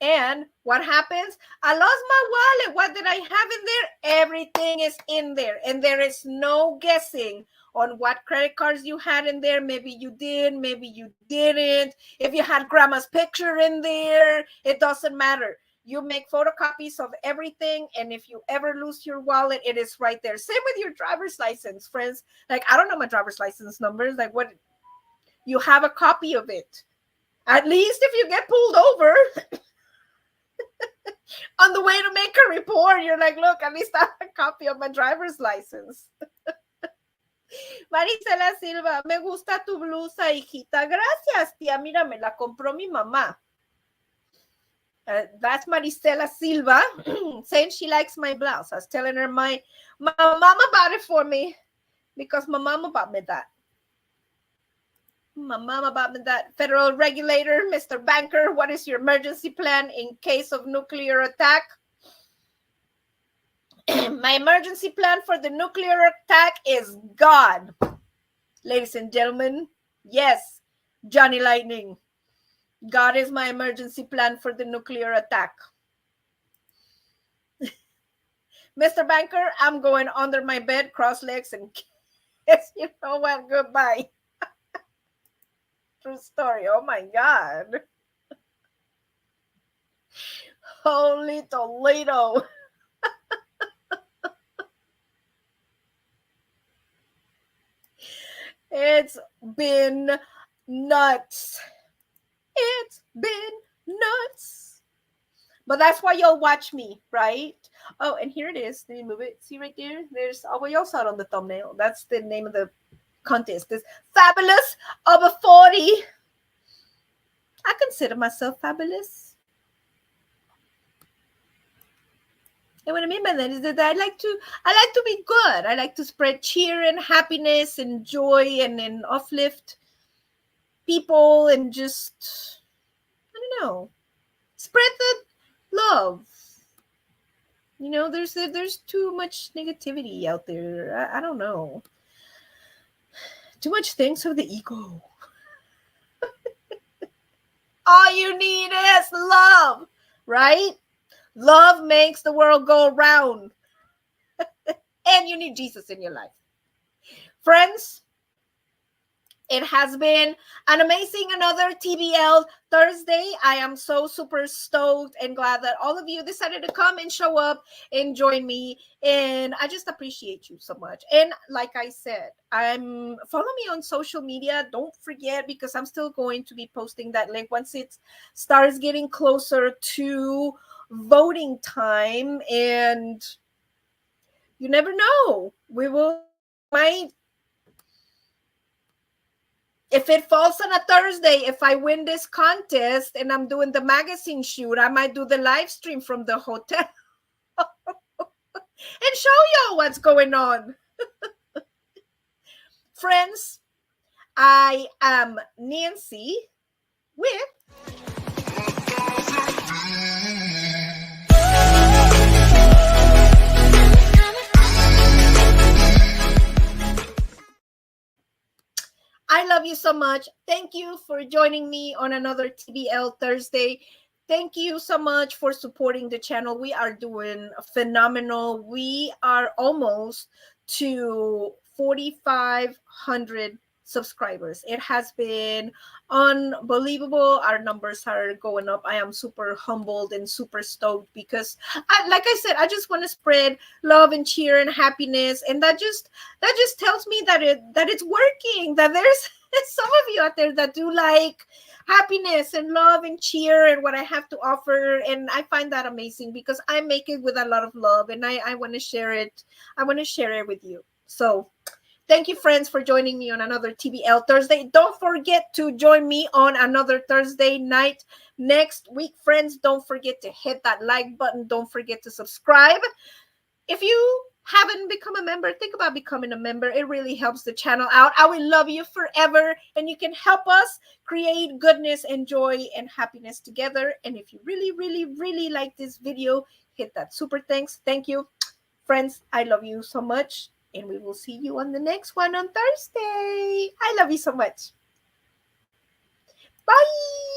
And what happens? I lost my wallet. What did I have in there? Everything is in there. And there is no guessing on what credit cards you had in there. Maybe you did, maybe you didn't. If you had grandma's picture in there, it doesn't matter. You make photocopies of everything. And if you ever lose your wallet, it is right there. Same with your driver's license, friends. Like, I don't know my driver's license numbers. Like, what? You have a copy of it. At least if you get pulled over on the way to make a report, you're like, look, at least I have a copy of my driver's license. Marisela Silva, me gusta tu blusa, hijita. Gracias, tía. Mira, me la compró mi mamá. That's Marisela Silva saying she likes my blouse. I was telling her my mama bought it for me because my mama bought me that. My mama bought me that. Federal regulator, Mr. Banker, what is your emergency plan in case of nuclear attack? My emergency plan for the nuclear attack is God. Ladies and gentlemen, yes, Johnny Lightning. God is my emergency plan for the nuclear attack. Mr. Banker, I'm going under my bed, cross legs, and kiss. You know what? Goodbye. True story. Oh my God. Holy Toledo. It's been nuts. It's been nuts. But that's why y'all watch me, right? Oh, and here it is. Let me move it. See right there? There's, oh, well, y'all saw it on the thumbnail. That's the name of the contest. This fabulous over 40. I consider myself fabulous. And what I mean by that is that I like to be good. I like to spread cheer and happiness and joy and uplift people and just, I don't know, spread the love. You know, there's too much negativity out there. I don't know. Too much things for the ego. All you need is love, right? Love makes the world go round. And you need Jesus in your life. Friends, it has been an amazing another TBL Thursday. I am so super stoked and glad that all of you decided to come and show up and join me. And I just appreciate you so much. And like I said, follow me on social media. Don't forget, because I'm still going to be posting that link once it starts getting closer to voting time. And you never know. If it falls on a Thursday, if I win this contest and I'm doing the magazine shoot, I might do the live stream from the hotel and show y'all what's going on. Friends, I am Nancy with I love you so much. Thank you for joining me on another TBL Thursday. Thank you so much for supporting the channel. We are doing phenomenal. We are almost to 4,500 subscribers. It has been unbelievable. Our numbers are going up. I am super humbled and super stoked because, like I said, I just want to spread love and cheer and happiness, and that just tells me that it's working. That there's some of you out there that do like happiness and love and cheer and what I have to offer, and I find that amazing because I make it with a lot of love, and I want to share it. I want to share it with you. So thank you, friends, for joining me on another TBL Thursday. Don't forget to join me on another Thursday night next week, friends. Don't forget to hit that like button. Don't forget to subscribe. If you haven't become a member, think about becoming a member. It really helps the channel out. I will love you forever, and you can help us create goodness and joy and happiness together. And if you really, really, really like this video, hit that super thanks. Thank you. Friends, I love you so much, and we will see you on the next one on Thursday. I love you so much. Bye.